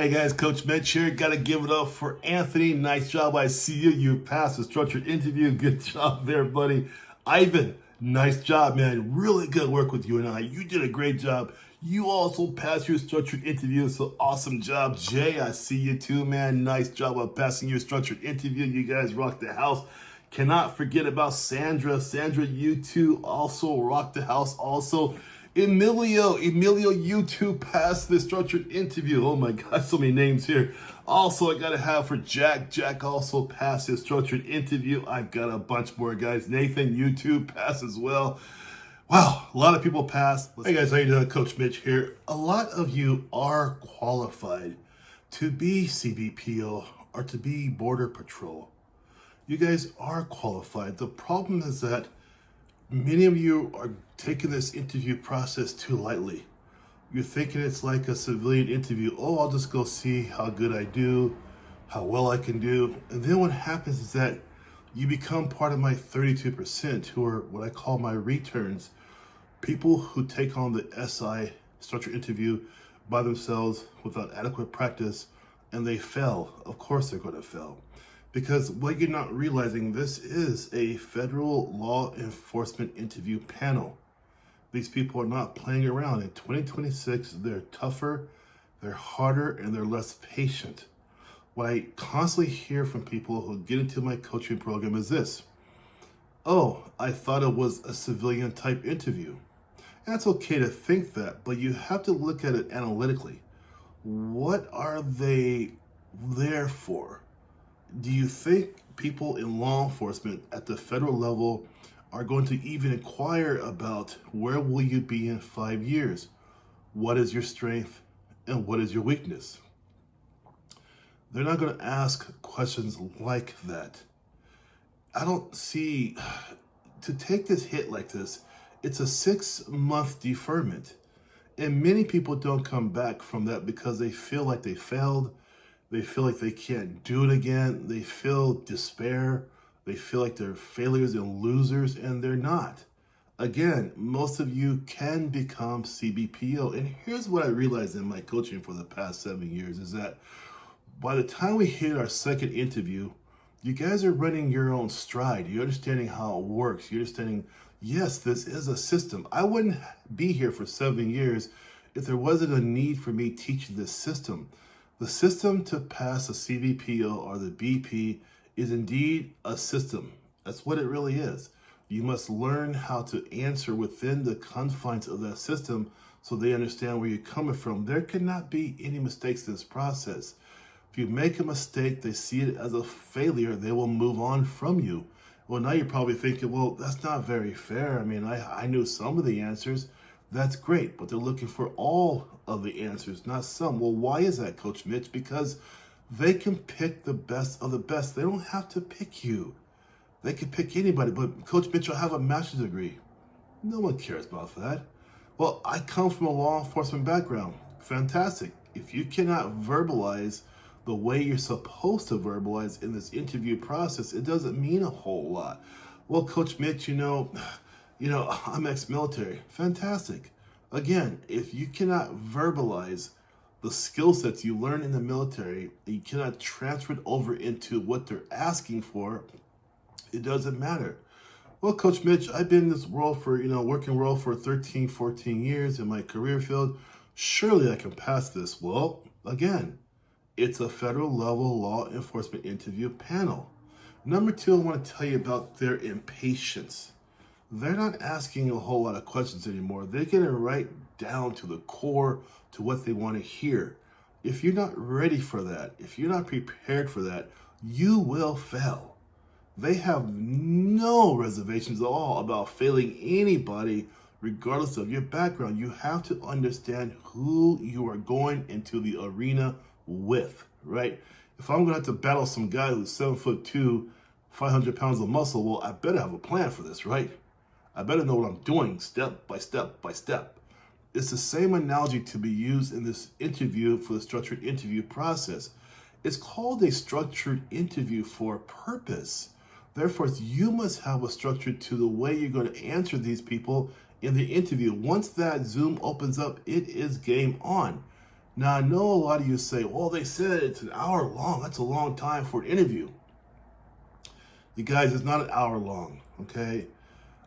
Hey guys, Coach Mitch here. Got to give it up for Anthony. Nice job. I see you. You passed the structured interview. Good job there, buddy. Ivan, nice job, man. Really good work with you and I. You did a great job. You also passed your structured interview, so awesome job. Jay, I see you too, man. Nice job of passing your structured interview. You guys rocked the house. Cannot forget about Sandra. Sandra, you too also rocked the house also. Emilio, you too passed the structured interview. Oh my God, so many names here. Also, I gotta have for Jack. Jack also passed his structured interview. I've got a bunch more guys. Nathan, you too passed as well. Wow, a lot of people passed. Hey guys, how you doing? Coach Mitch here. A lot of you are qualified to be CBPO or to be Border Patrol. You guys are qualified. The problem is that many of you are taking this interview process too lightly. You're thinking it's like a civilian interview. Oh, I'll just go see how good I do, how well I can do. And then what happens is that you become part of my 32% who are what I call my returns. People who take on the SI structured interview by themselves without adequate practice and they fail. Of course they're going to fail. Because what you're not realizing, this is a federal law enforcement interview panel. These people are not playing around. In 2026, they're tougher, they're harder, and they're less patient. What I constantly hear from people who get into my coaching program is this. Oh, I thought it was a civilian type interview. And it's okay to think that, but you have to look at it analytically. What are they there for? Do you think people in law enforcement at the federal level are going to even inquire about where will you be in 5 years? What is your strength and what is your weakness? They're not going to ask questions like that. I don't see, to take this hit like this, it's a 6-month deferment. And many people don't come back from that because they feel like they failed. They feel like they can't do it again. They feel despair. They feel like they're failures and losers, and they're not. Again, most of you can become CBPO. And here's what I realized in my coaching for the past 7 years is that by the time we hit our second interview, you guys are running your own stride. You're understanding how it works. You're understanding, yes, this is a system. I wouldn't be here for 7 years if there wasn't a need for me teaching this system. The system to pass a CBPO or the BP is indeed a system. That's what it really is. You must learn how to answer within the confines of that system so they understand where you're coming from. There cannot be any mistakes in this process. If you make a mistake, they see it as a failure, they will move on from you. Well, now you're probably thinking, well, that's not very fair. I mean, I knew some of the answers. That's great, but they're looking for all of the answers, not some. Well, why is that, Coach Mitch? Because they can pick the best of the best. They don't have to pick you. They can pick anybody, but Coach Mitch, I have a master's degree. No one cares about that. Well, I come from a law enforcement background. Fantastic. If you cannot verbalize the way you're supposed to verbalize in this interview process, it doesn't mean a whole lot. Well, Coach Mitch, I'm ex-military. Fantastic. Again, if you cannot verbalize the skill sets you learn in the military, you cannot transfer it over into what they're asking for, it doesn't matter. Well, Coach Mitch, I've been in this world for, working world for 13, 14 years in my career field. Surely I can pass this. Well, again, it's a federal level law enforcement interview panel. Number 2, I want to tell you about their impatience. They're not asking a whole lot of questions anymore. They're getting right down to the core to what they want to hear. If you're not ready for that, if you're not prepared for that, you will fail. They have no reservations at all about failing anybody, regardless of your background. You have to understand who you are going into the arena with, right? If I'm going to have to battle some guy who's 7'2", 500 pounds of muscle, well, I better have a plan for this, right? I better know what I'm doing step by step by step. It's the same analogy to be used in this interview for the structured interview process. It's called a structured interview for a purpose. Therefore, you must have a structure to the way you're going to answer these people in the interview. Once that Zoom opens up, it is game on. Now, I know a lot of you say, well, they said it's an hour long. That's a long time for an interview. You guys, it's not an hour long, okay?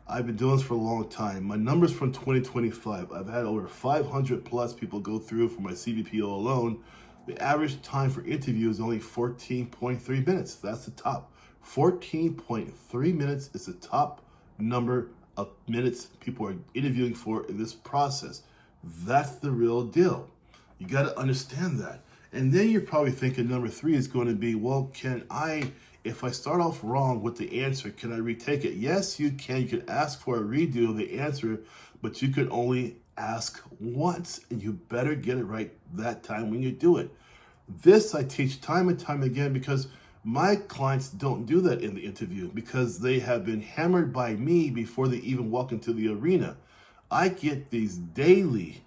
I've been doing this for a long time. My numbers from 2025, I've had over 500 plus people go through for my CBP alone. The average time for interview is only 14.3 minutes. That's the top. 14.3 minutes is the top number of minutes people are interviewing for in this process. That's the real deal. You got to understand that. And then you're probably thinking number 3 is going to be, well, if I start off wrong with the answer, can I retake it? Yes, you can. You can ask for a redo of the answer, but you could only ask once, and you better get it right that time when you do it. This I teach time and time again because my clients don't do that in the interview because they have been hammered by me before they even walk into the arena. I get these daily.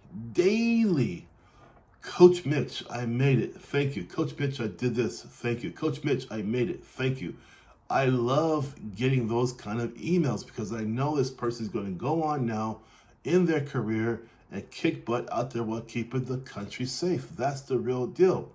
Coach Mitch, I made it. Thank you. Coach Mitch, I did this. Thank you. Coach Mitch, I made it. Thank you. I love getting those kind of emails because I know this person is going to go on now in their career and kick butt out there while keeping the country safe. That's the real deal.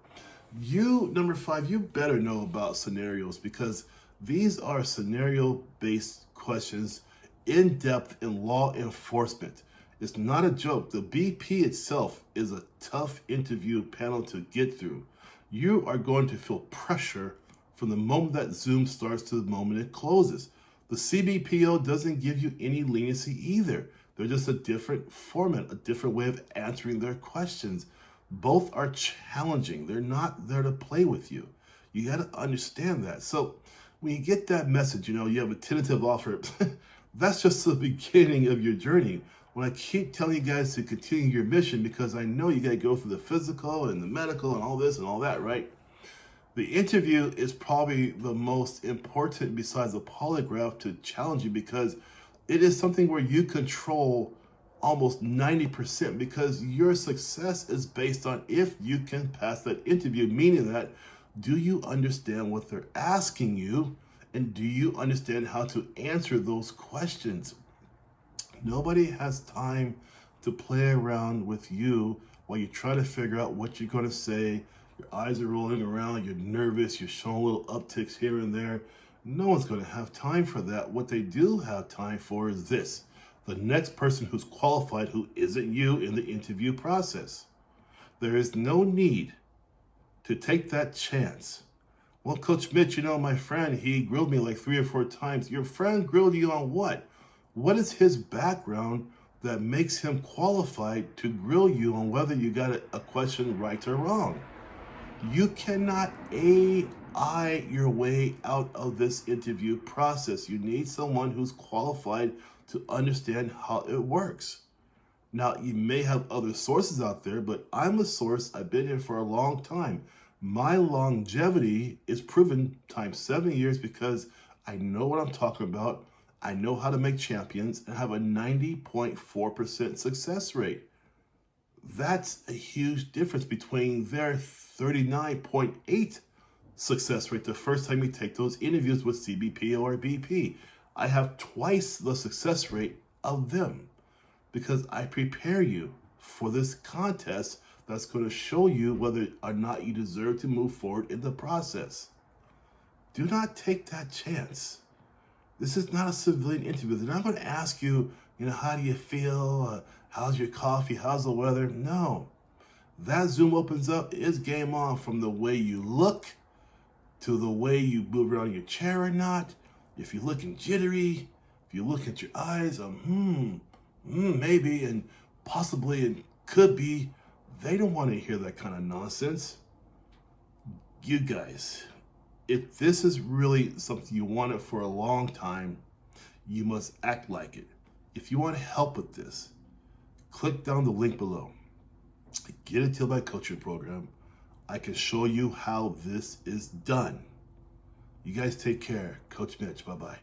Number 5, you better know about scenarios because these are scenario-based questions in depth in law enforcement. It's not a joke. The BP itself is a tough interview panel to get through. You are going to feel pressure from the moment that Zoom starts to the moment it closes. The CBPO doesn't give you any leniency either. They're just a different format, a different way of answering their questions. Both are challenging. They're not there to play with you. You got to understand that. So when you get that message, you have a tentative offer, that's just the beginning of your journey. When I keep telling you guys to continue your mission because I know you got to go through the physical and the medical and all this and all that, right? The interview is probably the most important besides the polygraph to challenge you because it is something where you control almost 90% because your success is based on if you can pass that interview, meaning that do you understand what they're asking you and do you understand how to answer those questions? Nobody has time to play around with you while you try to figure out what you're going to say. Your eyes are rolling around, you're nervous, you're showing little upticks here and there. No one's going to have time for that. What they do have time for is this: the next person who's qualified who isn't you in the interview process. There is no need to take that chance. Well, Coach Mitch, my friend, he grilled me like 3 or 4 times. Your friend grilled you on what? What is his background that makes him qualified to grill you on whether you got a question right or wrong? You cannot AI your way out of this interview process. You need someone who's qualified to understand how it works. Now, you may have other sources out there, but I'm a source. I've been here for a long time. My longevity is proven times 7 years because I know what I'm talking about. I know how to make champions and have a 90.4% success rate. That's a huge difference between their 39.8 success rate the first time you take those interviews with CBP or BP. I have twice the success rate of them because I prepare you for this contest that's going to show you whether or not you deserve to move forward in the process. Do not take that chance. This is not a civilian interview. They're not going to ask you, how do you feel? How's your coffee? How's the weather? No. That Zoom opens up, it's game on from the way you look to the way you move around your chair or not. If you're looking jittery, if you look at your eyes, maybe, and possibly, and could be, they don't want to hear that kind of nonsense. You guys, if this is really something you wanted for a long time, you must act like it. If you want help with this, click down the link below. Get into my coaching program. I can show you how this is done. You guys take care. Coach Mitch, bye-bye.